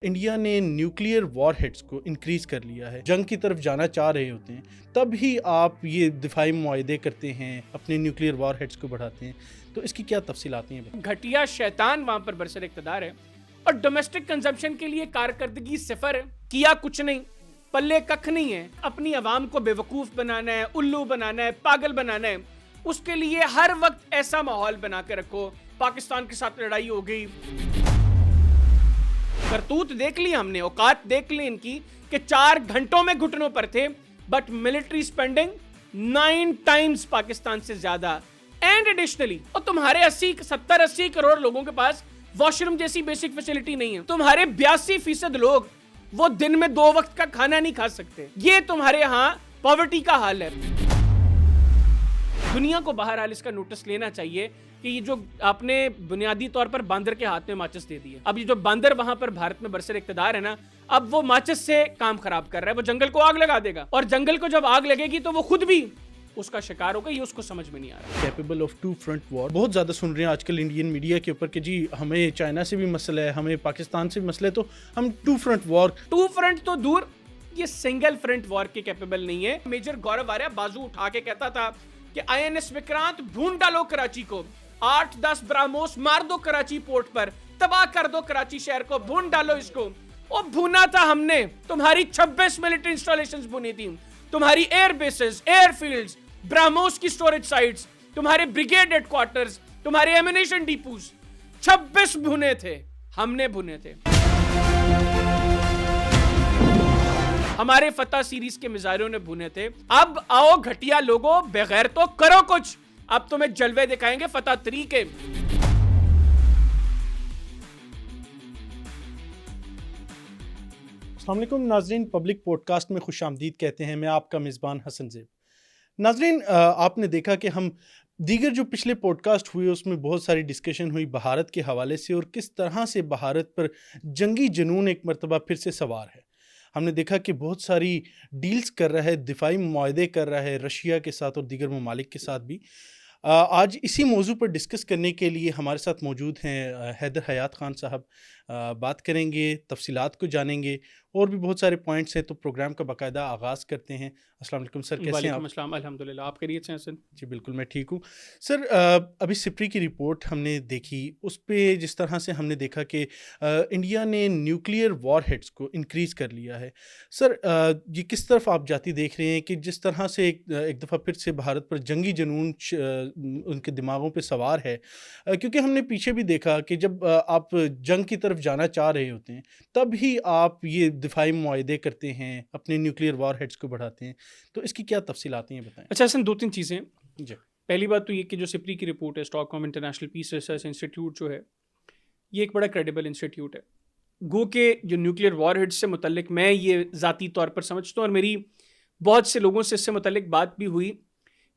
India ने nuclear warheads को increase कर लिया है, जंग की तरफ जाना चाह रहे होते हैं, तब ही आप ये दिफाई मुआहदे करते हैं, अपने न्यूक्लियर वॉरहेड्स को बढ़ाते हैं। तो इसकी क्या तफसीलात हैं? घटिया शैतान वहां पर बरसर इक़्तिदार है और डोमेस्टिक कंजम्पशन के लिए कारकर्दगी सिफर है, किया कुछ नहीं, पल्ले कख नहीं है। अपनी आवाम को बेवकूफ बनाना है, उल्लू बनाना है, पागल बनाना है, उसके लिए हर वक्त ऐसा माहौल बना के रखो। पाकिस्तान के साथ लड़ाई हो गई, करतूत देख ली हमने, औकात देख ली इनकी कि 4 घंटों में घुटनों पर थे, but military spending 9 times Pakistan से ज्यादा। एंड एडिशनली, और तुम्हारे 70-80 करोड़ लोगों के पास वॉशरूम जैसी बेसिक फैसिलिटी नहीं है। तुम्हारे 82% लोग वो दिन में 2 वक्त का खाना नहीं खा सकते। ये तुम्हारे यहाँ पॉवर्टी का हाल है। दुनिया को बहरहाल इसका नोटिस लेना चाहिए कि ये जो आपने बुनियादी तौर पर बांदर के हाथ में माचिस दे दी है, अब ये जो बांदर वहां पर भारत में बरसर इक़्तिदार है ना, अब वो माचिस से काम खराब कर रहा है। वो जंगल को आग लगा देगा और जंगल को जब आग लगेगी तो वो खुद भी उसका शिकार होगा। ये उसको समझ में नहीं आ रहा। कैपेबल ऑफ 2 फ्रंट वॉर बहुत ज्यादा सुन रहे हैं आजकल इंडियन मीडिया के ऊपर कि जी हमें चाइना से भी मसला है, हमें पाकिस्तान से भी मसला है, तो हम 2 फ्रंट वॉर। 2 फ्रंट तो दूर, ये सिंगल फ्रंट वॉर के कैपेबल नहीं है। मेजर गौरव आर्या बाजू उठा के कहता था कि INS विक्रांत भून डालो कराची को, 8-10 ब्राह्मोस मार दो कराची पोर्ट पर, तबाह कर दो कराची शहर को, भून डालो इसको। और भूना था हमने, तुम्हारी 26 मिलिट्री इंस्टॉलेशंस भुनी थी, तुम्हारी एयर बेसेस, एयरफील्ड्स, ब्राह्मोस की स्टोरेज साइट्स, तुम्हारे ब्रिगेड हेडक्वार्टर्स, तुम्हारे एमिनेशन डिपोज, 26 भुने थे, हमने भुने थे। हमारे फतह सीरीज के मिजाइलों ने भुने थे। अब आओ घटिया लोगों, बगैर तो करो कुछ, अब तुम्हें जलवे दिखाएंगे फतह 3 के। अस्सलाम वालेकुम नाजरीन, पब्लिक पॉडकास्ट में खुशामदीद कहते हैं। मैं आपका मेज़बान हसन ज़ेब। नाजरीन, आपने देखा कि हम दीगर जो पिछले पॉडकास्ट हुए उसमें बहुत सारी डिस्कशन हुई भारत के हवाले से और किस तरह से भारत पर जंगी जुनून एक मरतबा फिर से सवार है। हमने देखा कि बहुत सारी डील्स कर रहा है, दिफाई मुआहदे कर रहा है रशिया के साथ और दीगर ममालिक के साथ भी। आज इसी मौजू पर डिस्कस करने के लिए हमारे साथ मौजूद हैं हैदर हयात खान साहब। बात करेंगे, तफसीलात को जानेंगे और भी बहुत सारे पॉइंट्स हैं, तो प्रोग्राम का बाकायदा आगाज़ करते हैं। अस्सलाम वालेकुम सर, कैसे हैं आप? अस्सलाम, अल्हम्दुलिल्लाह, आप खैरियत से हैं हसन? जी बिल्कुल, मैं ठीक हूँ सर। अभी सिप्री की रिपोर्ट हमने देखी, उस पे जिस तरह से हमने देखा कि इंडिया ने न्यूक्लियर वॉरहेड्स को इंक्रीज़ कर लिया है। सर, ये किस तरफ आप जाती देख रहे हैं कि जिस तरह से एक दफ़ा फिर से भारत पर जंगी जुनून उनके दिमागों पे सवार है, क्योंकि हमने पीछे भी देखा कि जब आप जंग की तरफ जाना चाह रहे होते हैं, तब ही आप ये दिफाई मुआहदे करते हैं, अपने न्यूक्लियर वॉरहेड्स को बढ़ाते हैं। तो इसकी क्या तफसीलात हैं, बताएं। अच्छा हसन, 2-3 चीज़ें। जी, पहली बात तो ये कि जो सिप्री की रिपोर्ट है, Stockholm International Peace Research Institute जो है, ये एक बड़ा क्रेडिबल इंस्टीट्यूट है। गो के जो न्यूक्लियर वॉरहेड्स से मुतल्लिक मैं ये ज़ाती तौर पर समझता हूँ और मेरी बहुत से लोगों से इससे मुतल्लिक बात भी हुई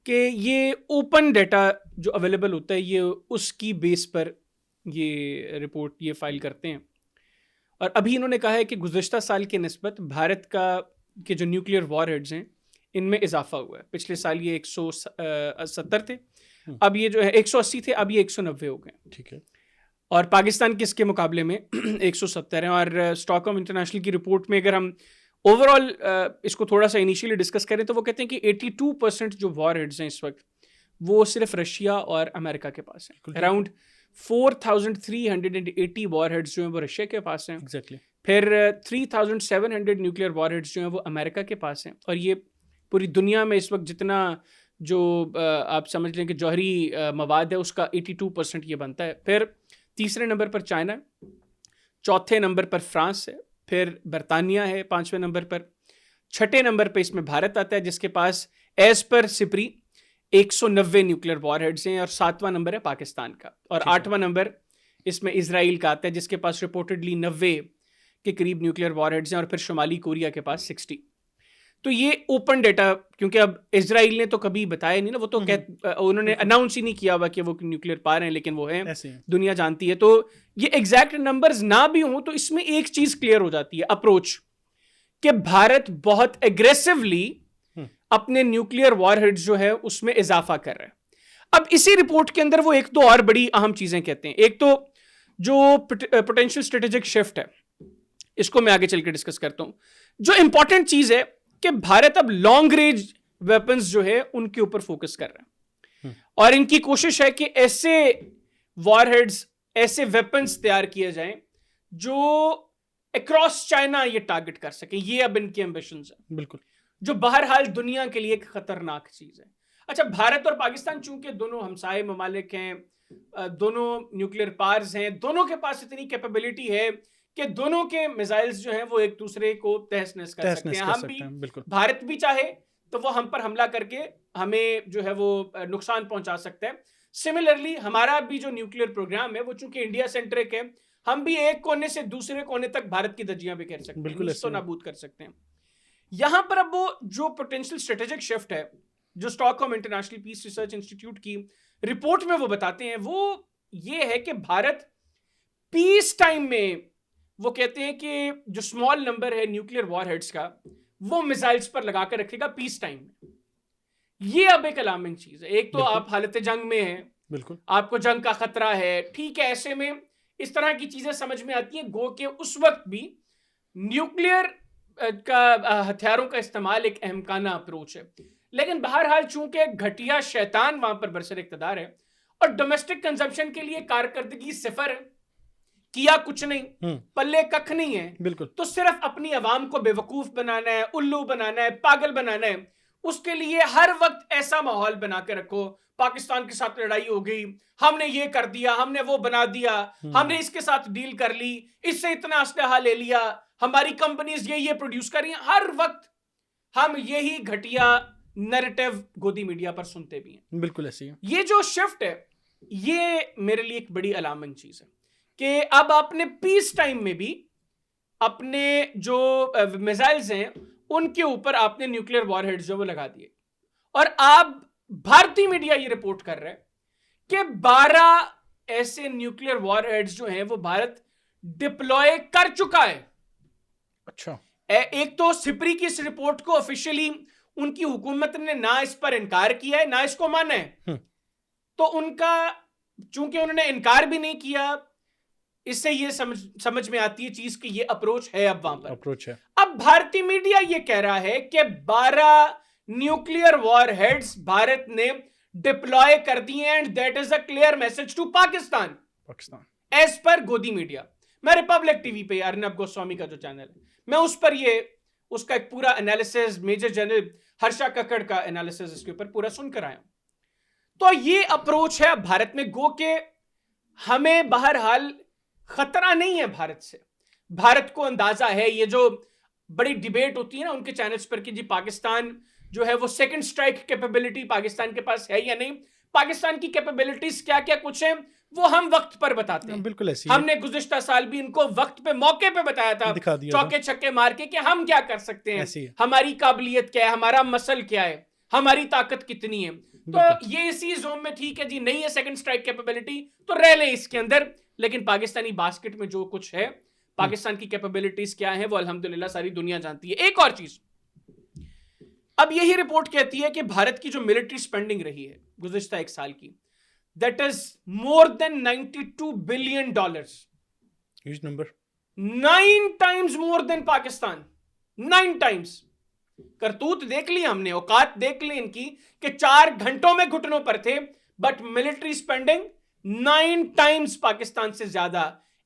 कि ये ओपन डाटा जो अवेलेबल होता है, ये उसकी बेस पर ये रिपोर्ट ये फाइल करते हैं। और अभी इन्होंने कहा है कि गुज़श्ता साल के निस्बत भारत के जो न्यूक्लियर वॉरहेड्स हैं, इनमें इजाफा हुआ है। पिछले साल ये 170 थे, अब ये जो है 180 थे, अब ये 190 हो गए। ठीक है। और पाकिस्तान के इसके मुकाबले में 170 हैं। और स्टॉकहोम इंटरनेशनल की रिपोर्ट में अगर हम ओवरऑल इसको थोड़ा सा इनिशियली डिस्कस करें तो वो कहते हैं कि 82% जो वॉरहेड्स हैं इस वक्त, वो सिर्फ रशिया और अमेरिका के पास हैं। अराउंड 4380 वॉरहेड्स जो हैं वो रशिया के पास हैं। एग्जैक्टली। फिर 3700 न्यूक्लियर वॉरहेड्स जो हैं वो अमेरिका के पास हैं। और ये पूरी दुनिया में इस वक्त जितना जो आप समझ लें कि जौहरी मवाद है, उसका 82% ये बनता है। फिर तीसरे नंबर पर चाइना है, चौथे नंबर पर फ्रांस है, फिर बरतानिया है 5वें नंबर पर, 6ठे नंबर पर इसमें भारत आता है जिसके पास as per SIPRI 190 nuclear warheads हैं, और 7वां नंबर है पाकिस्तान का, और 8वां नंबर इसमें इजराइल का आता है जिसके पास रिपोर्टेडली 90 के करीब न्यूक्लियर वॉरहेड्स हैं, और फिर शुमाली कोरिया के पास 60। तो ये ओपन डेटा, क्योंकि अब इजराइल ने तो कभी बताया नहीं ना, वो तो उन्होंने अनाउंस ही नहीं किया हुआ कि वो न्यूक्लियर पावर हैं, लेकिन वो है, दुनिया जानती है। तो ये एग्जैक्ट नंबर्स ना भी हों तो इसमें एक चीज क्लियर हो जाती है, अप्रोच, कि भारत बहुत एग्रेसिवली अपने न्यूक्लियर वॉरहेड्स जो है उसमें इजाफा कर रहा है। अब इसी रिपोर्ट के अंदर वो एक दो और बड़ी अहम चीजें कहते हैं। एक तो जो पोटेंशियल स्ट्रेटेजिक शिफ्ट है, इसको मैं आगे चल के डिस्कस करता हूं। जो इंपॉर्टेंट चीज है कि भारत अब लॉन्ग रेंज वेपन्स जो है उनके ऊपर फोकस कर रहा है और इनकी कोशिश है कि ऐसे वॉरहेड्स, ऐसे वेपन्स तैयार किए जाएं जो अक्रॉस चाइना ये टारगेट कर सके। ये अब इनके एम्बिशंस हैं, बिल्कुल, जो बहरहाल दुनिया के लिए एक खतरनाक चीज है। अच्छा, भारत और पाकिस्तान चूंकि दोनों हमसाये ममालिक हैं, दोनों न्यूक्लियर पावर्स हैं, दोनों के पास इतनी कैपेबिलिटी है कि दोनों के मिसाइल्स जो हैं वो एक दूसरे को तहस नहस कर सकते हैं। हम भी, भारत भी चाहे तो वो हम पर हमला करके हमें जो है वो नुकसान पहुंचा सकता है। सिमिलरली हमारा भी जो न्यूक्लियर प्रोग्राम है वो चूंकि इंडिया सेंट्रिक है, हम भी एक कोने से दूसरे कोने तक भारत की धज्जियां भी कर सकते हैं, इसको नाबूद कर सकते हैं। यहां पर अब वो जो पोटेंशियल स्ट्रेटेजिक शिफ्ट है जो Stockholm International Peace Research Institute की रिपोर्ट में वो बताते हैं, वो ये है कि भारत पीस टाइम में, वो कहते हैं कि जो स्मॉल नंबर है न्यूक्लियर वॉरहेड्स का वो मिसाइल्स पर लगाकर रखेगा पीस टाइम में। ये अब एक अलार्मिंग चीज है। एक तो आप हालत जंग में हैं, बिल्कुल आपको जंग का खतरा है, ठीक है, ऐसे में इस तरह की चीजें समझ में आती हैं। गो के उस वक्त भी न्यूक्लियर का हथियारों का इस्तेमाल एक अहमकाना अप्रोच है, लेकिन बहरहाल चूंकि घटिया शैतान वहां पर बरसर इख्तिदार है और डोमेस्टिक कंजम्पशन के लिए कारकर्दगी सिफर है, किया कुछ नहीं, पल्ले कख नहीं है, बिल्कुल, तो सिर्फ अपनी आवाम को बेवकूफ बनाना है, उल्लू बनाना है, पागल बनाना है। उसके लिए हर वक्त ऐसा माहौल बना के रखो, पाकिस्तान के साथ लड़ाई हो गई, हमने ये कर दिया, हमने वो बना दिया, हमने इसके साथ डील कर ली, इससे इतना असलहा ले लिया, हमारी कंपनीज ये प्रोड्यूस कर रही हैं। हर वक्त हम यही घटिया नैरेटिव गोदी मीडिया पर सुनते भी हैं। बिल्कुल ऐसे ही। ये जो शिफ्ट है ये मेरे लिए एक बड़ी अलार्मिंग चीज है कि अब आपने पीस टाइम में भी अपने जो मिसाइल्स हैं उनके ऊपर आपने न्यूक्लियर वॉरहेड्स जो वो लगा दिए, और आप भारतीय मीडिया ये रिपोर्ट कर रहे हैं कि 12 ऐसे न्यूक्लियर वॉरहेड्स जो हैं वो भारत डिप्लॉय कर चुका है। अच्छा, एक तो सिपरी की इस रिपोर्ट को ऑफिशियली उनकी हुकूमत ने ना इस पर इनकार किया है ना इसको माना है, तो उनका चूंकि उन्होंने इनकार भी नहीं किया, इससे ये समझ में आती है चीज कि ये अप्रोच है। अब वहां पर अप्रोच है। अब भारतीय मीडिया ये कह रहा है कि 12 न्यूक्लियर वॉरहेड्स भारत ने डिप्लॉय कर दिए and that is a clear message to Pakistan as per गोदी मीडिया। मैं रिपब्लिक टीवी पे अर्नब गोस्वामी का जो चैनल है, मैं उस पर ये उसका एक पूरा analysis, major general Harsha Kakkar का एनालिसिस इसके ऊपर पूरा सुनकर आया। तो ये अप्रोच है भारत में। गो के हमें बहरहाल खतरा नहीं है भारत से, भारत को अंदाजा है। ये जो बड़ी डिबेट होती है ना उनके चैनल्स पर कि जी पाकिस्तान जो है वो सेकंड स्ट्राइक कैपेबिलिटी पाकिस्तान के पास है या नहीं, पाकिस्तान की कैपेबिलिटीज क्या क्या कुछ है वो हम वक्त पर बताते हैं। बिल्कुल ऐसी हमने गुज़िश्ता साल भी इनको वक्त पे मौके पे बताया था, चौके छक्के मार के कि हम क्या कर सकते हैं, हमारी काबिलियत क्या है, हमारा मसल क्या है, हमारी ताकत कितनी है। तो ये इसी जोन में ठीक है जी, नहीं है सेकंड स्ट्राइक कैपेबिलिटी तो रह ले इसके अंदर, लेकिन पाकिस्तानी बास्केट में जो कुछ है, पाकिस्तान की कैपेबिलिटीज क्या है वो अल्हम्दुलिल्लाह सारी दुनिया जानती है। एक और चीज, अब यही रिपोर्ट कहती है कि भारत की जो मिलिट्री स्पेंडिंग रही है गुज़िश्ता एक साल की, that is more than $92 billion. Huge number, 9 times more than Pakistan, 9 times. करतूत देख ली हमने, औकात देख ली इनकी कि 4 घंटों में घुटनों पर थे, but military spending 9 times Pakistan से ज्यादा।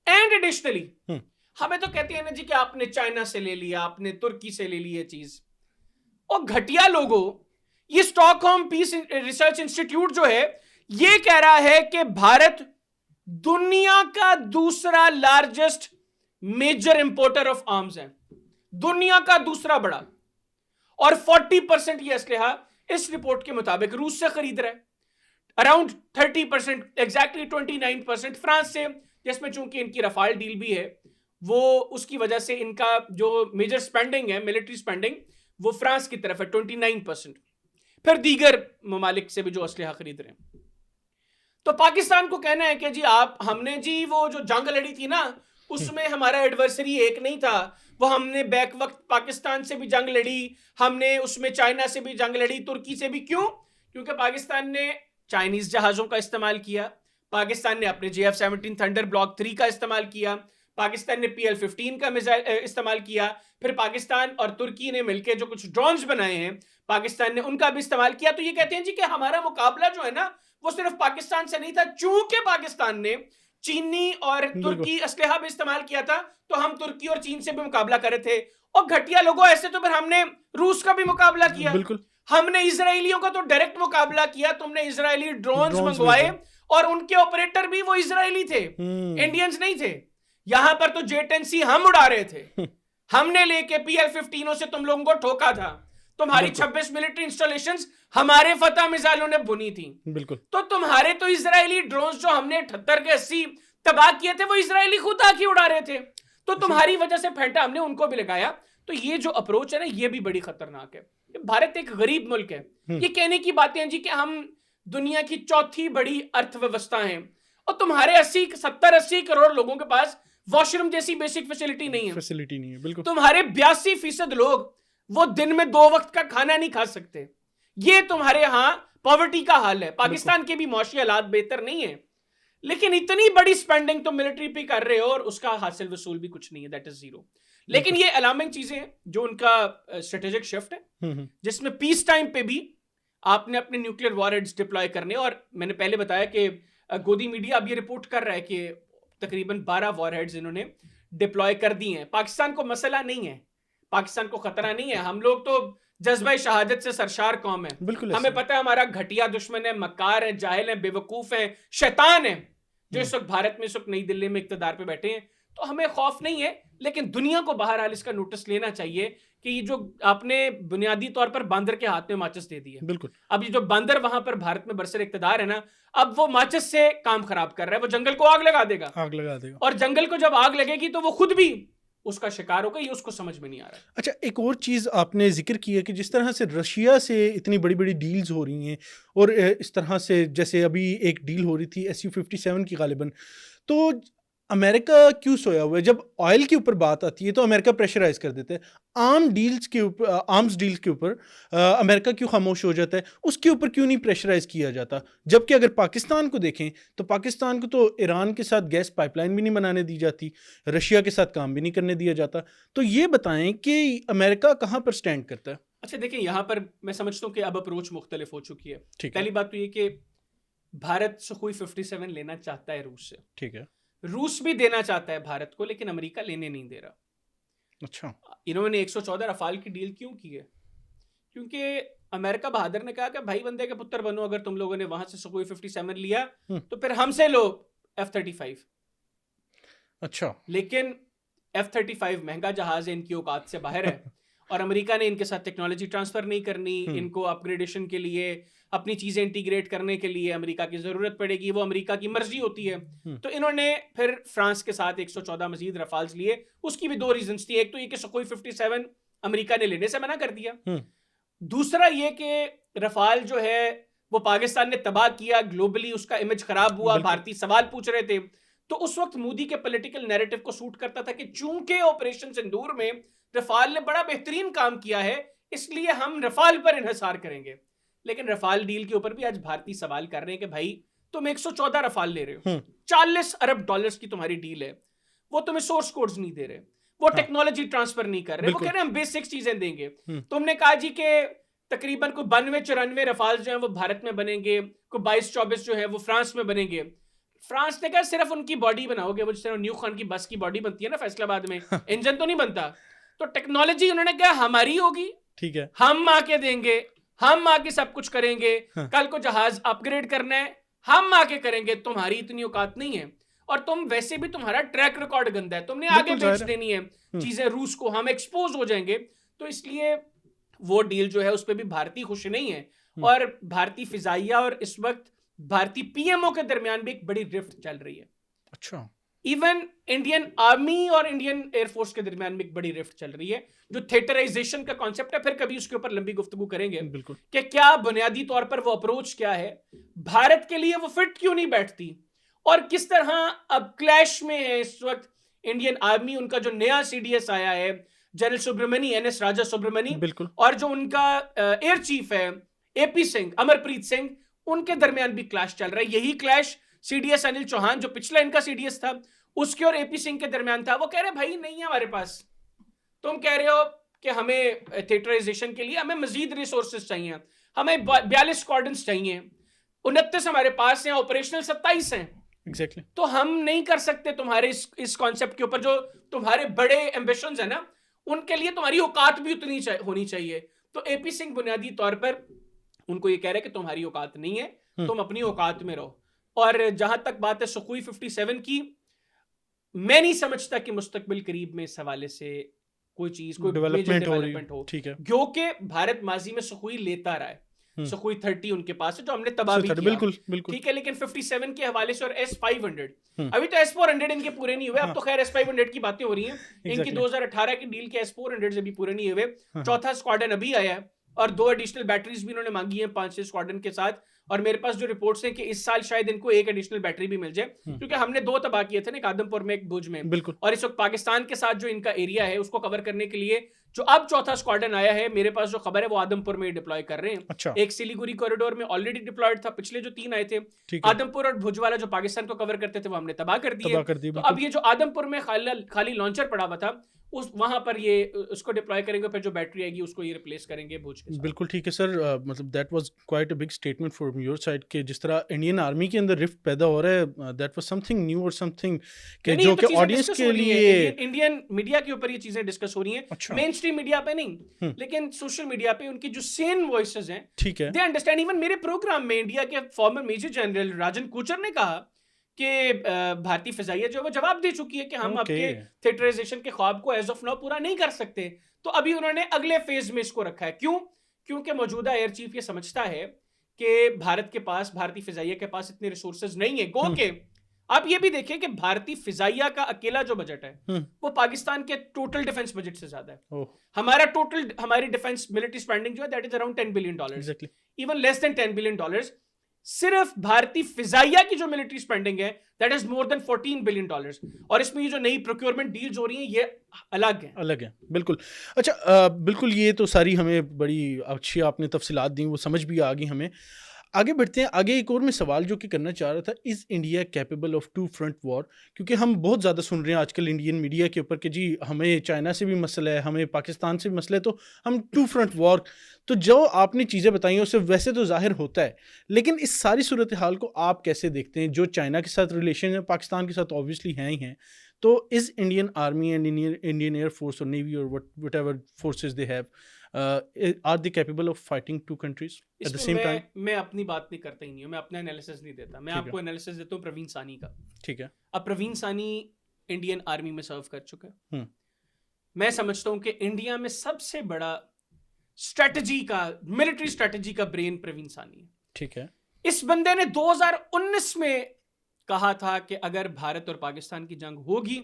एंड एडिशनली हमें तो कहती है ना जी कि आपने चाइना से ले लिया, आपने तुर्की से ले ली ये चीज। और घटिया लोगों, ये स्टॉकहोम पीस रिसर्च इंस्टीट्यूट जो है ये कह रहा है कि भारत दुनिया का दूसरा largest major importer of arms है, दुनिया का दूसरा बड़ा, और 40% ये असलहा इस रिपोर्ट के मुताबिक रूस से खरीद रहा है, अराउंड 30%, एग्जैक्टली 29% फ्रांस से, जिसमें चूंकि इनकी रफाल डील भी है, वो उसकी वजह से इनका जो मेजर स्पेंडिंग है, मिलिट्री स्पेंडिंग, वो फ्रांस की तरफ है 29%, फिर दीगर ममालिक से भी जो असलहा खरीद रहे हैं। तो पाकिस्तान को कहना है कि जी हमने जी वो जो जंग लड़ी थी ना उसमें हमारा एडवर्सरी एक नहीं था, वो हमने बैक वक्त पाकिस्तान से भी जंग लड़ी, हमने उसमें चाइना से भी जंग लड़ी, तुर्की से भी। क्यों? क्योंकि पाकिस्तान ने चाइनीज जहाजों का इस्तेमाल किया, पाकिस्तान ने अपने JF-17 थंडर ब्लॉक 3 का इस्तेमाल किया, पाकिस्तान ने PL-15 का मिसाइल इस्तेमाल किया, फिर पाकिस्तान और तुर्की ने मिलकर जो कुछ ड्रोन्स बनाए हैं पाकिस्तान ने उनका भी इस्तेमाल किया। तो ये कहते हैं जी कि हमारा मुकाबला जो है ना वो सिर्फ पाकिस्तान से नहीं था, चूंकि पाकिस्तान ने चीनी और तुर्की असलहा भी इस्तेमाल किया था तो हम तुर्की और चीन से भी मुकाबला कर रहे थे। और घटिया लोगों, ऐसे तो फिर हमने रूस का भी मुकाबला किया, हमने इजरायलियों का तो डायरेक्ट मुकाबला किया, तुमने इजरायली ड्रोन्स मंगवाए और उनके ऑपरेटर भी वो इजरायली थे, इंडियंस नहीं थे। यहां पर तो J-10C हम उड़ा रहे थे, हमने लेके PL-15 से तुम लोगों को ठोका था, तुम्हारी 26 मिलिट्री इंस्टॉलेशंस हमारे फतह मिसाइलों ने बुनी थी। बिल्कुल। तो तुम्हारे तो इजरायली ड्रोन्स जो हमने 78 के 80 तबाह किए थे वो इजरायली खुद आके उड़ा रहे थे, तो तुम्हारी वजह से फेंटा हमने उनको भी लगाया। तो ये जो अप्रोच है ना ये भी बड़ी खतरनाक है। भारत एक गरीब मुल्क है, ये कहने की बातें हैं जी कि हम दुनिया की चौथी बड़ी अर्थव्यवस्था हैं और तुम्हारे 70-80 करोड़ लोगों के पास वॉशरूम जैसी बेसिक फैसिलिटी नहीं है। बिल्कुल। तुम्हारे 82% लोग वो दिन में 2 वक्त का खाना नहीं खा सकते। ये तुम्हारे यहाँ पॉवर्टी का हाल है। पाकिस्तान के भी मौशी हालात बेहतर नहीं है, लेकिन इतनी बड़ी स्पेंडिंग तो मिलिट्री पे कर रहे हो और उसका हासिल वसूल भी कुछ नहीं है, दैट इज जीरो। लेकिन ये अलार्मिंग चीजें हैं जो उनका स्ट्रेटेजिक शिफ्ट है, जिसमें पीस टाइम पे भी आपने अपने न्यूक्लियर वॉरहेड्स डिप्लॉय करने। और मैंने पहले बताया कि गोदी मीडिया अब ये रिपोर्ट कर रहा है कि तकरीबन 12 वॉरहेड्स इन्होंने डिप्लॉय कर दिए हैं। पाकिस्तान को मसला नहीं है, पाकिस्तान को खतरा नहीं है। हम लोग तो जज्बा शहादत से सरशार कौम है, हमें पता है हमारा घटिया दुश्मन है, मक्कार है, जाहिल है, बेवकूफ है, शैतान है जो इस वक्त भारत में, इस वक्त नई दिल्ली में इक्तदार पे बैठे हैं। तो हमें खौफ नहीं है, लेकिन दुनिया को बहरहाल इसका नोटिस लेना चाहिए कि ये जो आपने बुनियादी तौर पर बांदर के हाथ में माचिस दे दी है। बिल्कुल। अब ये जो बांदर वहां पर भारत में बरसर इक्तदार है ना, अब वो माचिस से काम खराब कर रहा है, वो जंगल को आग लगा देगा। और जंगल को जब आग लगेगी तो वो खुद भी उसका शिकार होगा, ये उसको समझ में नहीं आ रहा। अच्छा, एक और चीज़ आपने जिक्र किया कि जिस तरह से रशिया से इतनी बड़ी बड़ी डील्स हो रही हैं और इस तरह से जैसे अभी एक डील हो रही थी Su-57 की गालिबन, तो अमेरिका क्यों सोया हुआ है? जब ऑयल के ऊपर बात आती है तो अमेरिका प्रेशराइज कर देता है, आर्म्स डील्स के ऊपर अमेरिका क्यों खामोश हो जाता है? उसके ऊपर क्यों नहीं प्रेशराइज किया जाता? जबकि अगर पाकिस्तान को देखें तो पाकिस्तान को तो ईरान के साथ गैस पाइपलाइन भी नहीं बनाने दी जाती, रशिया के साथ काम भी नहीं करने दिया जाता। तो ये बताएं कि अमेरिका कहाँ पर स्टैंड करता है? अच्छा देखिए, यहाँ पर मैं समझता हूँ कि अब अप्रोच मुख्तलिफ हो चुकी है। पहली बात तो ये कि भारत सुखोई 57 लेना चाहता है रूस से, ठीक है, रूस भी देना चाहता है भारत को, लेकिन अमेरिका लेने नहीं दे रहा। अच्छा, इन्होंने 114 रफाल की डील क्यों की है? क्योंकि अमेरिका बहादुर ने कहा कि भाई बंदे के पुत्र बनो, अगर तुम लोगों ने वहां से सुखोई 57 लिया तो फिर हमसे लो F-35। अच्छा, लेकिन F-35 महंगा जहाज है, इनकी औकात से बाहर है और अमेरिका ने इनके साथ टेक्नोलॉजी ट्रांसफर नहीं करनी, इनको अपग्रेडेशन के लिए, अपनी चीजें इंटीग्रेट करने के लिए अमेरिका की जरूरत पड़ेगी, वो अमेरिका की मर्जी होती है। तो इन्होंने फिर फ्रांस के साथ 114 मजीद रफाल्स लिए। उसकी भी 2 रीजंस थी, एक तो ये कि सुखोई 57 अमेरिका ने लेने से मना कर दिया, दूसरा ये कि रफाल जो है वो पाकिस्तान ने तबाह किया, ग्लोबली उसका इमेज खराब हुआ, भारतीय सवाल पूछ रहे थे। तो उस वक्त मोदी के पॉलिटिकल नैरेटिव को सूट करता था कि चूंकि ऑपरेशन सिंदूर में रफाल ने बड़ा बेहतरीन काम किया है, इसलिए हम रफाल पर इन्हिसार करेंगे। लेकिन रफाल डील के ऊपर भी आज भारतीय सवाल कर रहे हैं कि भाई तुम 114 रफाल ले रहे हो, 40 अरब डॉलर्स की तुम्हारी डील है, वो तुम्हें सोर्स कोड्स नहीं दे रहे, वो टेक्नोलॉजी ट्रांसफर नहीं कर रहे, वो कह रहे हैं हम बेसिक चीजें देंगे। तुमने कहा जी कि तकरीबन कोई 92-94 रफाल जो है वो भारत में बनेंगे, कोई 22-24 जो है वो फ्रांस में बनेंगे। फ्रांस ने कहा सिर्फ उनकी बॉडी बनाओगे, वो जिस तरह न्यू खान की बस की बॉडी बनती है ना फैसलाबाद में, इंजन तो नहीं बनता। तो टेक्नोलॉजी उन्होंने कहा हमारी होगी, ठीक है, हम आके देंगे, हम आके सब कुछ करेंगे। कल को जहाज अपग्रेड करना है हम आके करेंगे, तुम्हारी इतनी औकात नहीं है। और तुम वैसे भी तुम्हारा ट्रैक रिकॉर्ड गंदा है, तुमने आगे बेच देनी है चीजें रूस को, हम एक्सपोज हो जाएंगे। तो इसलिए वो डील जो है उस पर भी भारतीय खुश नहीं है। और भारतीय फिजाइया और इस वक्त भारतीय पीएमओ के दरमियान भी एक बड़ी रिफ्ट चल रही है। अच्छा, इवन इंडियन आर्मी और इंडियन एयरफोर्स के दरमियान भी एक बड़ी रिफ्ट चल रही है, जो थिएटराइजेशन का कॉन्सेप्ट है। फिर कभी उसके ऊपर लंबी गुफ्तगू करेंगे कि क्या बुनियादी तौर पर वो अप्रोच क्या है, भारत के लिए वो फिट क्यों नहीं बैठती, और किस तरह अब क्लैश में है इस वक्त इंडियन आर्मी। उनका जो नया CDS आया है जनरल सुब्रमणी, NS राजा सुब्रमणी, और जो उनका एयर चीफ है AP सिंह, अमरप्रीत सिंह, उनके दरमियान भी क्लैश चल रहा है। यही क्लैश CDS अनिल चौहान, जो पिछला इनका CDS था, उसके और एपी सिंह के दरमियान था। वो कह रहे भाई नहीं है हमारे पास, तुम कह रहे हो कि हमें थिएटराइजेशन के लिए हमें मजीद रिसोर्सेज चाहिए, हमें 42 स्क्वाड्रन्स चाहिए, 29 हमारे पास हैं, ऑपरेशनल 27 हैं। एग्जैक्टली तो हम नहीं कर सकते तुम्हारे इस कॉन्सेप्ट के ऊपर, जो तुम्हारे बड़े एम्बिशंस है ना, उनके लिए तुम्हारी औकात भी उतनी होनी चाहिए। तो एपी सिंह बुनियादी तौर पर उनको ये कह रहे हैं कि तुम्हारी औकात नहीं है, तुम अपनी औकात में रहो। और जहां तक बात है सुखोई 57 की, मैं नहीं समझता कि मुस्तकबिल करीब में इस हवाले से कोई चीज, कोई डेवलपमेंट हो, ठीक है, क्योंकि भारत माजी में सुखोई लेता रहा है। सुखोई 30 उनके पास है जो हमने तबाह भी किया, बिल्कुल बिल्कुल, ठीक है। लेकिन 57 के हवाले से और S500, अभी तो S400 इनके पूरे नहीं हुए। अब तो खैर S500 की बातें हो रही हैं। इनकी 2018 की डील के S400 से भी पूरे नहीं हुए। चौथा स्क्वाड्रन अभी आया है और 2 एडिशनल बैटरीज भी इन्होंने मांगी है 5-6 स्क्वाड्रन के साथ। और मेरे पास जो रिपोर्ट्स हैं कि इस साल शायद इनको 1 एडिशनल बैटरी भी मिल जाए, क्योंकि हमने 2 तबाह किए थे ना, एक आदमपुर में एक भुज में। बिल्कुल। और इस वक्त पाकिस्तान के साथ जो इनका एरिया है उसको कवर करने के लिए जो अब चौथा स्क्वाड्रन आया है, मेरे पास जो खबर है वो आदमपुर में डिप्लॉय कर रहे हैं। अच्छा। एक सिलीगुड़ी कॉरिडोर में ऑलरेडी डिप्लॉयड था, पिछले जो 3 आए थे आदमपुर और भुज वाला जो पाकिस्तान को कवर करते थे वो हमने तबाह कर दिए। तो अब ये जो आदमपुर में खाली लॉन्चर पड़ा हुआ था, उस वहां पर ये उसको डिप्लॉय करेंगे, फिर जो बैटरी आएगी उसको ये रिप्लेस करेंगे भुज के साथ। बिल्कुल ठीक है सर। मतलब that was quite a big statement from your side कि जिस तरह इंडियन आर्मी के अंदर रिफ्ट पैदा हो रहा है, दैट वाज समथिंग न्यू और समथिंग कि जो कि ऑडियंस के लिए इंडियन मीडिया के ऊपर ये चीजें डिस्कस हो रही हैं। अच्छा। मेन स्ट्रीम मीडिया पे नहीं, लेकिन सोशल मीडिया पे उनकी जो सेन वॉइसेस हैं, ठीक है, दे अंडरस्टैंड। इवन मेरे प्रोग्राम में इंडिया के फॉर्मर मेजर जनरल राजन कोचर ने कहा कि भारतीय फिजाइया जो वो जवाब दे चुकी है कि हम आपके थिएटराइजेशन के ख्वाब को एज ऑफ नाउ पूरा नहीं कर सकते। तो अभी उन्होंने अगले फेज में इसको रखा है। क्यों? क्योंकि मौजूदा एयर चीफ ये समझता है कि भारत के पास, भारतीय फिजाइया के पास इतने रिसोर्सेज नहीं है। गो के आप ये भी देखें कि भारतीय फिजाइया का अकेला जो बजट है वो पाकिस्तान के टोटल डिफेंस बजट से ज्यादा है। हमारी डिफेंस मिलिट्री स्पेंडिंग जो है that is around $10 billion, even less than $10 billion. सिर्फ भारतीय फिजाइया की जो मिलिट्री स्पेंडिंग है that is more than $14 billion. और इसमें ये जो नई प्रोक्योरमेंट डील्स हो रही हैं ये अलग है। बिल्कुल। अच्छा, बिल्कुल, ये तो सारी हमें बड़ी अच्छी आपने तफसीलात दी, वो समझ भी आ गई हमें। आगे बढ़ते हैं। आगे एक और मैं सवाल जो कि करना चाह रहा था, is India capable of 2 front war? क्योंकि हम बहुत ज़्यादा सुन रहे हैं आजकल इंडियन मीडिया के ऊपर कि जी हमें चाइना से भी मसला है, हमें पाकिस्तान से भी मसला है, तो हम 2 फ्रंट वॉर। तो जो आपने चीज़ें बताई हैं उससे वैसे तो जाहिर होता है, लेकिन इस सारी सूरत हाल को आप कैसे देखते हैं? जो चाइना के साथ रिलेशन है, पाकिस्तान के साथ ऑब्वियसली हैं ही हैं, तो is Indian army and Indian air force और नेवी और what ever forces they have, are they capable of fighting 2 countries at the same time? मैं अपनी बात नहीं करता ही नहीं हूँ, मैं अपना एनालिसिस नहीं देता। मैं आपको एनालिसिस देता हूँ प्रवीण सानी का। ठीक है। अब प्रवीण सानी इंडियन आर्मी में सर्व कर चुका है। मैं समझता हूँ कि इंडिया में सबसे बड़ा मिलिट्री स्ट्रेटजी का ब्रेन प्रवीण सानी है। ठीक है। इस बंदे ने 2019 में कहा था कि अगर भारत और पाकिस्तान की जंग होगी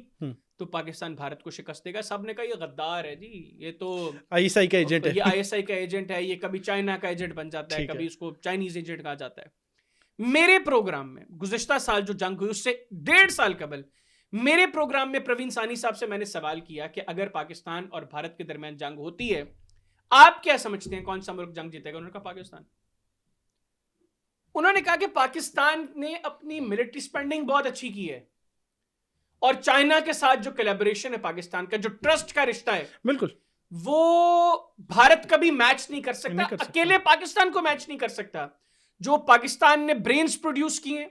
तो पाकिस्तान भारत को शिकस्त देगा। सबने कहा ये गद्दार है जी, ये तो आईएसआई का एजेंट है, ये आईएसआई का एजेंट है, ये कभी चाइना का एजेंट बन जाता है, कभी इसको चाइनीज एजेंट कहा जाता है। मेरे प्रोग्राम में गुज़िश्ता साल जो जंग हुई उससे 1.5 साल कबल मेरे प्रोग्राम में प्रवीण सानी साहब से मैंने सवाल किया कि अगर पाकिस्तान और भारत के दरमियान जंग होती है, आप क्या समझते हैं कौन सा मुल्क जंग जीतेगा? उन्होंने कहा पाकिस्तान। उन्होंने कहा कि पाकिस्तान ने अपनी मिलिट्री स्पेंडिंग बहुत अच्छी की है और चाइना के साथ जो कोलैबोरेशन है पाकिस्तान का, जो ट्रस्ट का रिश्ता है, बिल्कुल वो भारत कभी मैच नहीं कर सकता, अकेले पाकिस्तान को मैच नहीं कर सकता। जो पाकिस्तान ने ब्रेन्स प्रोड्यूस किए,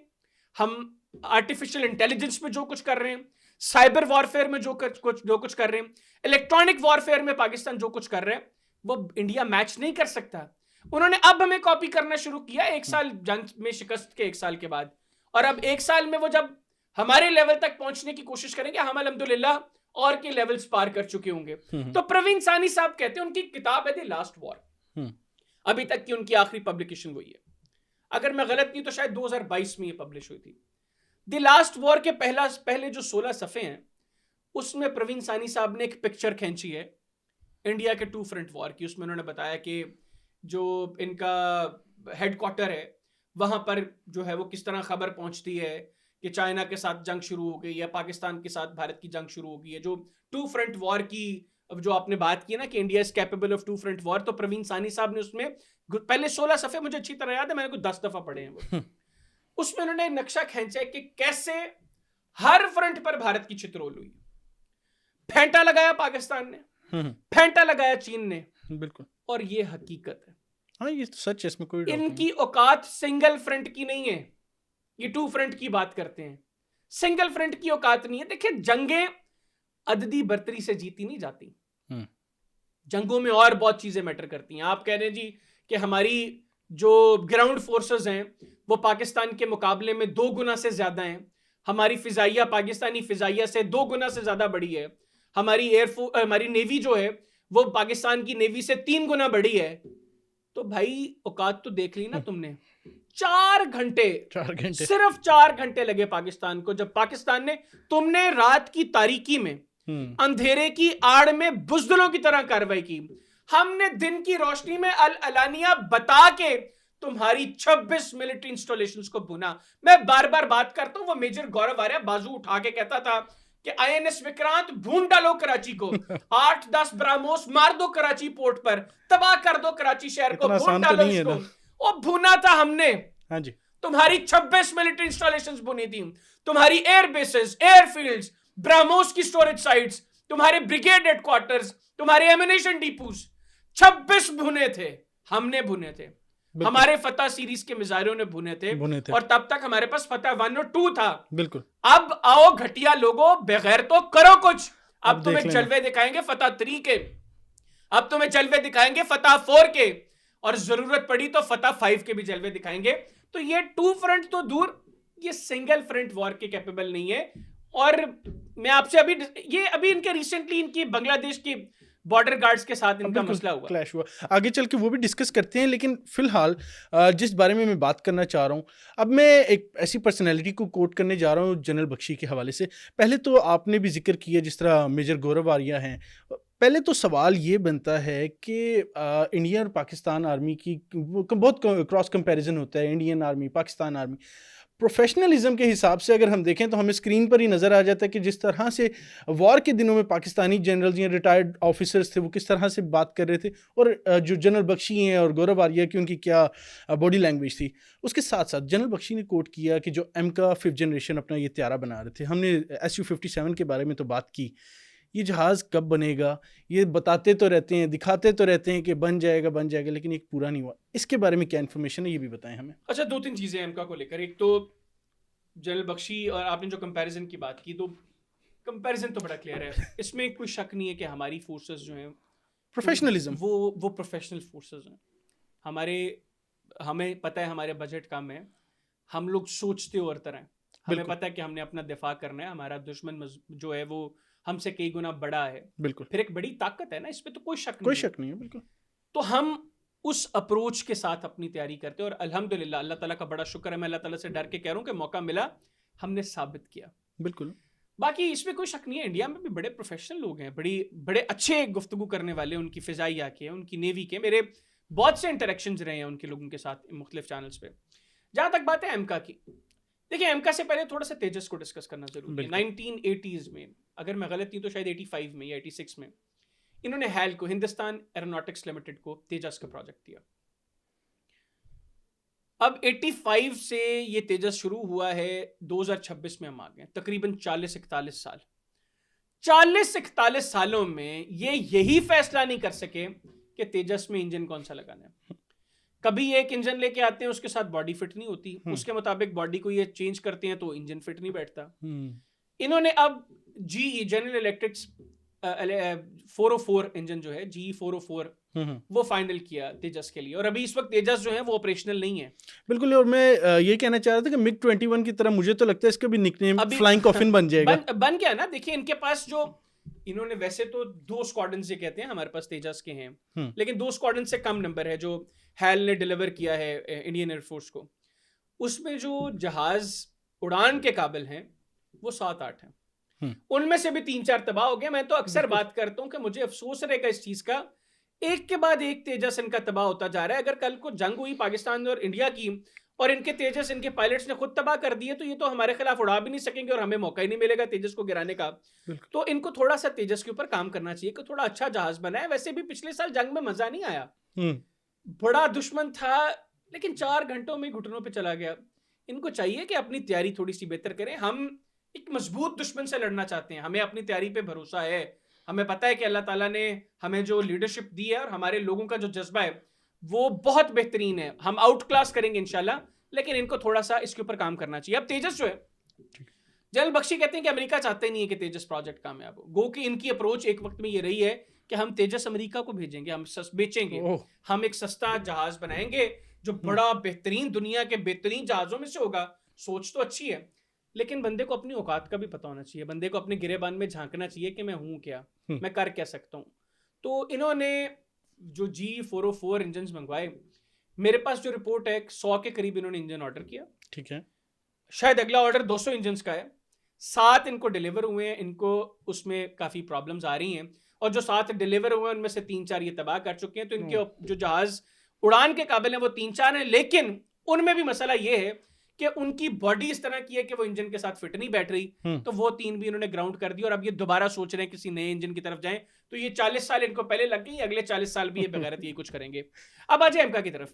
हम आर्टिफिशियल इंटेलिजेंस में जो कुछ कर रहे हैं, साइबर वॉरफेयर में जो कुछ कर रहे हैं, इलेक्ट्रॉनिक वॉरफेयर में पाकिस्तान जो कुछ कर रहे हैं, वो इंडिया मैच नहीं कर सकता। उन्होंने अब हमें कॉपी करना शुरू किया 1 साल जंग में शिकस्त के 1 साल के बाद, और अब 1 साल में वो जब हमारे लेवल तक पहुंचने की कोशिश करेंगे, हम अल्हम्दुलिल्लाह और के लेवल्स पार कर चुके होंगे। तो प्रवीण सानी साहब कहते हैं, उनकी किताब है द लास्ट वॉर, अभी तक की उनकी आखिरी पब्लिकेशन वही है। अगर मैं गलत नहीं तो शायद 2022 में ये पब्लिश हुई थी। द लास्ट वॉर के पहले जो 16 सफ़े हैं उसमें प्रवीण सानी साहब ने एक पिक्चर खींची है इंडिया के 2 फ्रंट वॉर की। उसमें उन्होंने बताया कि जो इनका हेडक्वार्टर है वहां पर जो है वो किस तरह खबर पहुंचती है कि चाइना के साथ जंग शुरू हो गई है, पाकिस्तान के साथ भारत की जंग शुरू हो गई है। जो 2 फ्रंट वॉर की जो आपने बात की ना कि India is capable of 2 front war, तो प्रवीण सानी साहब ने उसमें पहले 16 सफ़े मुझे अच्छी तरह याद है, मैंने कुछ 10 दफा पढ़े हैं वो। उसमें उन्होंने नक्शा खींचा कि कैसे हर फ्रंट पर भारत की चित्रोल हुई। फेंटा लगाया पाकिस्तान ने, फेंटा लगाया चीन ने, बिल्कुल। और ये हकीकत है। हाँ, ये तो सच है, इसमें कोई डाउट नहीं। इनकी औकात सिंगल फ्रंट की नहीं है, ये टू फ्रंट की बात करते हैं, सिंगल फ्रंट की औकात नहीं है। देखिए, जंगें अददी बर्तरी से जीती नहीं जाती, जंगों में और बहुत चीजें मैटर करती हैं। आप कह रहे हैं जी कि हमारी जो ग्राउंड फोर्सेस हैं वो पाकिस्तान के मुकाबले में 2 गुना से ज्यादा हैं, हमारी फिजाइया पाकिस्तानी फिजाइया से 2 गुना से ज्यादा बड़ी है, हमारी नेवी जो है वो पाकिस्तान की नेवी से 3 गुना बड़ी है। तो भाई औकात तो देख ली ना तुमने। 4 घंटे, सिर्फ 4 घंटे लगे पाकिस्तान को, जब पाकिस्तान ने, तुमने रात की तारीकी में, अंधेरे की आड़ में बुज़दिलों की तरह कार्रवाई की, हमने दिन की रोशनी में अलानिया बता के तुम्हारी 26 मिलिट्री इंस्टॉलेशंस को भुना। मैं बार बार बात करता हूं, वो मेजर गौरव आर्या बाजू उठा के कहता था कि आईएनएस विक्रांत भून डालो कराची को, 8-10 ब्राह्मोस मार दो कराची पोर्ट पर, तबाह कर दो कराची शहर को, भून डालो इसको। और भुना था हमने। हाँ जी। तुम्हारी 26 मिलिट्री इंस्टॉलेशंस भुनी थी, तुम्हारी एयर बेसेस, एयरफील्ड्स, ब्राह्मोस की स्टोरेज साइट्स, तुम्हारे ब्रिगेड हेडक्वार्टर्स, तुम्हारे एमिनेशन डिपोज, 26 भुने थे, हमने भुने थे। हमारे फतह सीरीज के मिजाइलों ने भुने थे। और तब तक हमारे पास फतह 1 और 2 था। बिल्कुल। अब आओ घटिया लोगों, बगैर तो करो कुछ। अब तुम्हें जलवे दिखाएंगे फतह 3 के, अब तुम्हें जलवे दिखाएंगे फतह 4 के, और जरूरत पड़ी तो फतह 5 के भी जलवे दिखाएंगे। तो ये 2 फ्रंट तो दूर, ये सिंगल फ्रंट वॉर के कैपेबल नहीं है। और मैं आपसे अभी इनके रिसेंटली इनकी बांग्लादेश की बॉर्डर गार्ड्स के साथ इनका मसला हुआ, क्लैश हुआ, आगे चल के वो भी डिस्कस करते हैं। लेकिन फिलहाल जिस बारे में मैं बात करना चाह रहा हूँ, अब मैं एक ऐसी पर्सनैलिटी को कोट करने जा रहा हूँ जनरल बख्शी के हवाले से। पहले तो आपने भी जिक्र किया जिस तरह मेजर गौरव आर्या हैं। पहले तो सवाल ये बनता है कि इंडिया और पाकिस्तान आर्मी की बहुत क्रॉस कंपैरिजन होता है, Indian army Pakistan army. Professionalism के हिसाब से अगर हम देखें तो हमें स्क्रीन पर ही नज़र आ जाता है कि जिस तरह से वॉर के दिनों में पाकिस्तानी जनरल या रिटायर्ड ऑफिसर्स थे वो किस तरह से बात कर रहे थे, और जो जनरल बख्शी हैं और गौरव आर्या की उनकी क्या बॉडी लैंग्वेज थी। उसके साथ साथ जनरल बख्शी ने कोट किया कि जो एम का 5th जनरेशन अपना ये त्यारा बना रहे थे, हमने SU-57 के बारे में तो बात की, ये जहाज़ कब बनेगा, ये बताते तो रहते हैं, दिखाते तो रहते हैं कि बन जाएगा, लेकिन एक पूरा नहीं हुआ। इसके बारे में क्या इन्फॉर्मेशन है, ये भी बताएं हमें। अच्छा, 2-3 चीज़ें एमका को लेकर। एक तो जनरल बख्शी और आपने जो कंपैरिजन की बात की, तो कंपैरिजन तो बड़ा क्लियर है, इसमें कोई शक नहीं है कि हमारी फोर्सेस जो हैं प्रोफेशनलिज्म, वो प्रोफेशनल फोर्सेस हैं। हमें पता है हमारे बजट कम है, हम लोग सोचते और तरह, हमें पता है कि हमने अपना दिफा करना है, हमारा दुश्मन जो है वो हमसे कई गुना बड़ा है। बिल्कुल। फिर एक बड़ी ताकत है ना, इसमें तो कोई शक नहीं है। बिल्कुल। तो हम उस अप्रोच के साथ अपनी तैयारी करते हैं, और अल्हम्दुलिल्लाह अल्लाह ताला का बड़ा शुक्र है, मैं अल्लाह ताला से डर के कह रहा हूँ कि मौका मिला, हमने साबित किया। बिल्कुल। बाकी इसमें कोई शक नहीं है, इंडिया में भी बड़े प्रोफेशनल लोग हैं, बड़े अच्छे गुफ्तगू करने वाले, उनकी फिजाइया के, उनकी नेवी के, मेरे बहुत से इंटरेक्शंस रहे हैं उनके लोगों के साथ मुख्तलिफ चैनल्स पे। जहाँ तक बात है एमका की, देखिए एमका से पहले थोड़ा सा तेजस को डिस्कस करना जरूरी है। 1980s में, अगर मैं गलत नहीं तो शायद 85 में या 86 में, इन्होंने हैल को, हिंदुस्तान एरोनॉटिक्स लिमिटेड को तेजस का प्रोजेक्ट दिया। अब 85 से ये तेजस शुरू हुआ है, 2026 में हम आ गए, तकरीबन 40-41 साल। 40-41 सालों में ये यही फैसला नहीं कर सके कि तेजस में इंजन कौन सा लगाना है। कभी एक इंजन लेके आते हैं, उसके साथ बॉडी फिट नहीं होती, उसके मुताबिक बॉडी को ये चेंज करते हैं तो इंजन फिट नहीं बैठता। इन्होंने अब GE जनरल इलेक्ट्रिक्स 404 इंजन जो है, GE 404, वो फाइनल किया तेजस के लिए, और अभी इस वक्त तेजस जो है वो ऑपरेशनल नहीं है। बिल्कुल। और मैं ये कहना चाह रहा था कि MiG-21 की तरह मुझे तो लगता है इसका भी निकनेम फ्लाइंग कॉफिन बन जाएगा। बन गया ना। देखिए इनके पास जो, इन्होंने वैसे तो 2 स्क्वाड्रन से कहते हैं हमारे पास तेजस के हैं, लेकिन 2 स्क्वाड्रन से कम नंबर है जो हैल ने डिलीवर किया है इंडियन एयरफोर्स को। उसमें जो जहाज उड़ान के काबिल हैं वो 7-8 हैं, उनमें से भी 3-4 तबाह हो गए। मैं तो अक्सर बात करता हूं कि मुझे अफसोस रहेगा इस चीज का, एक के बाद एक तेजस इनका तबाह होता जा रहा है। अगर कल को जंग हुई पाकिस्तान और इंडिया की, और इनके तेजस, इनके पायलट्स ने खुद तबाह कर दिए, तो ये तो हमारे खिलाफ उड़ा भी नहीं सकेंगे और हमें मौका ही नहीं मिलेगा तेजस को गिराने का। तो इनको थोड़ा सा तेजस के ऊपर काम करना चाहिए कि थोड़ा अच्छा जहाज बनाए। वैसे भी पिछले साल जंग में मजा नहीं आया, बड़ा दुश्मन था, लेकिन 4 घंटों में घुटनों पे चला गया। इनको चाहिए कि अपनी तैयारी थोड़ी सी बेहतर करें। हम एक मजबूत दुश्मन से लड़ना चाहते हैं। हमें अपनी तैयारी पे भरोसा है, हमें पता है कि अल्लाह ताला ने हमें जो लीडरशिप दी है और हमारे लोगों का जो जज्बा है वो बहुत बेहतरीन है। हम आउट क्लास करेंगे इंशाल्लाह, लेकिन इनको थोड़ा सा इसके ऊपर काम करना चाहिए। अब तेजस जो है, जनरल बख्शी कहते हैं कि अमेरिका चाहते ही नहीं है कि तेजस प्रोजेक्ट कामयाब हो। गो कि इनकी अप्रोच एक वक्त में ये रही है कि हम तेजस अमेरिका को भेजेंगे, हम बेचेंगे, हम एक सस्ता जहाज बनाएंगे जो बड़ा बेहतरीन, दुनिया के बेहतरीन जहाजों में से होगा। सोच तो अच्छी है, लेकिन बंदे को अपनी औकात का भी पता होना चाहिए, बंदे को अपने गिरेबान में झांकना चाहिए कि मैं हूं क्या, मैं कर क्या सकता हूं। तो इन्होंने जो G404 इंजन मंगवाए, मेरे पास जो रिपोर्ट है 100 के करीब इन्होंने इंजन ऑर्डर किया। ठीक है, शायद अगला ऑर्डर 200 इंजन का है। 7 इनको डिलीवर हुए हैं, इनको उसमें काफी प्रॉब्लम्स आ रही हैं, और जो 7 डिलीवर हुए हैं उनमें से 3-4 ये तबाह कर चुके हैं। तो इनके जो जहाज उड़ान के काबिल है वो 3-4 हैं, लेकिन उनमें भी मसला ये है कि उनकी बॉडी इस तरह की है कि वो इंजन के साथ फिट नहीं बैठ रही। तो वो 3 भी इन्होंने ग्राउंड कर दी और अब ये दोबारा सोच रहे हैं किसी नए इंजन की तरफ जाएं। तो ये 40 साल इनको पहले लग गई, अगले 40 साल भी ये बगैरत ये कुछ करेंगे। अब आ जाए एमका की तरफ।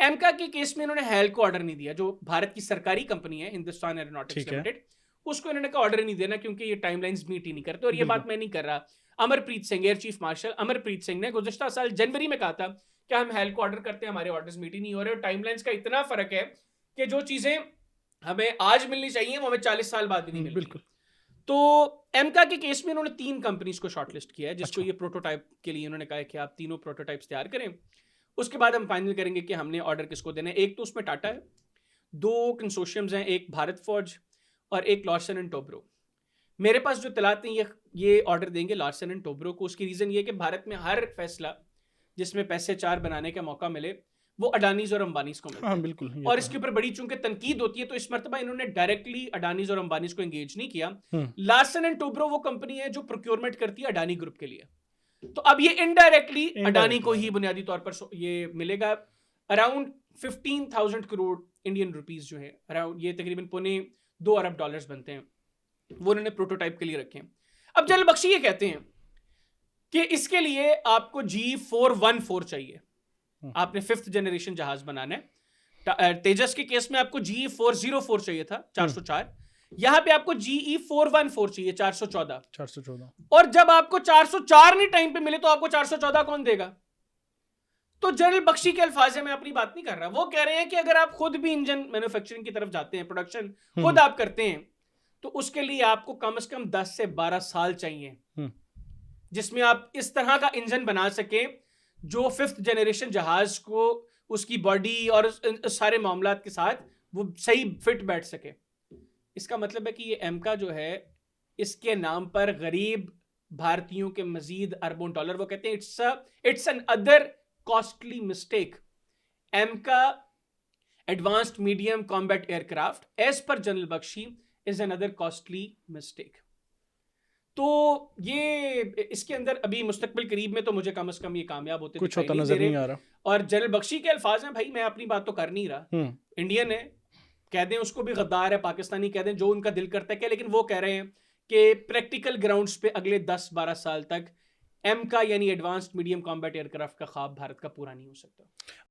एमका के केस में इन्होंने हेल को ऑर्डर नहीं दिया, जो भारत की सरकारी कंपनी है हिंदुस्तान एरोनॉटिक्स लिमिटेड, उसको इन्होंने कहा ऑर्डर नहीं देना क्योंकि ये टाइमलाइंस मीट ही नहीं करते। और ये बात मैं नहीं कर रहा, Amarpreet Singh, air chief marshal Amarpreet Singh ने गुज़श्ता साल जनवरी में कहा था कि हम हेल को ऑर्डर करते हैं, हमारे ऑर्डर्स मीट ही नहीं हो रहे। और टाइमलाइंस का इतना फर्क है कि जो चीजें हमें आज मिलनी चाहिए वो हमें 40 साल बाद भी नहीं मिलती। बिल्कुल। तो एमका के केस में उन्होंने 3 कंपनीज को शॉर्टलिस्ट किया है, जिसको अच्छा। ये प्रोटोटाइप के लिए उन्होंने कहा है कि आप तीनों प्रोटोटाइप्स तैयार करें, उसके बाद हम फाइनल करेंगे कि हमने ऑर्डर किसको देना है। एक तो उसमें टाटा है, 2 कंसोर्शियम्स हैं, एक भारत फौज और एक लार्सन एंड टोब्रो। मेरे पास जो तलात हैं ये ऑर्डर देंगे लार्सन एंड टोब्रो को। उसकी रीजन ये कि भारत में हर फैसला जिसमें पैसे 4 बनाने का मौका मिले वो अडानीज और अंबानीज को मिलता है। बिल्कुल। और इसके ऊपर बड़ी चूंकि तनकीद होती है, तो इस मर्तबा इन्होंने डायरेक्टली अडानीज और अंबानीज को एंगेज नहीं किया। लार्सन एंड टोब्रो वो कंपनी है जो प्रोक्योरमेंट करती है अडानी ग्रुप के लिए। तो अब ये इनडायरेक्टली अडानी को ही बुनियादी तौर पर ये मिलेगा। अराउंड 15,000 करोड़ इंडियन रुपीस जो है, अराउंड ये तकरीबन $2 अरब बनते हैं, वो उन्होंने प्रोटोटाइप के लिए रखे हैं। अब जनरल बख्शी ये कहते हैं कि इसके लिए आपको G414 चाहिए, आपने 5th जनरेशन जहाज बनाना है। तेजस के केस में आपको G404 चाहिए था 404, यहां पे आपको GE414 चाहिए 414। और जब आपको 404 नहीं टाइम पे मिले तो आपको 414 कौन देगा? तो जनरल बख्शी के अल्फाज है, मैं अपनी बात नहीं कर रहा, वो कह रहे हैं कि अगर आप खुद भी इंजन मैन्युफैक्चरिंग की तरफ जाते हैं, प्रोडक्शन खुद आप करते हैं, तो उसके लिए आपको कम से कम 10 से 12 साल चाहिए, जिसमें आप इस तरह का इंजन बना सके जो 5th जनरेशन जहाज को उसकी बॉडी और सारे मामलात के साथ वो सही फिट बैठ सके। इसका मतलब है कि ये एमका जो है, इसके नाम पर गरीब भारतीयों के मजीद अरबों डॉलर, वो कहते हैं it's an other costly mistake. AMCA advanced medium combat aircraft as per general Bakshi is another costly mistake. तो ये इसके अंदर अभी मुस्तकबिल करीब में तो मुझे कम से कम ये कामयाब होते कुछ होता नजर नहीं आ रहा। और जनरल बख्शी के अल्फाज हैं, भाई मैं अपनी बात तो कर नहीं रहा, इंडियन है, कह दें उसको भी गद्दार है, पाकिस्तानी कह दें, जो उनका दिल करता है, लेकिन वो कह रहे हैं कि प्रैक्टिकल ग्राउंड्स पे अगले 10-12 साल तक एमका यानी एडवांस्ड मीडियम कॉम्बैट एयरक्राफ्ट का ख्वाब भारत का पूरा नहीं हो सकता।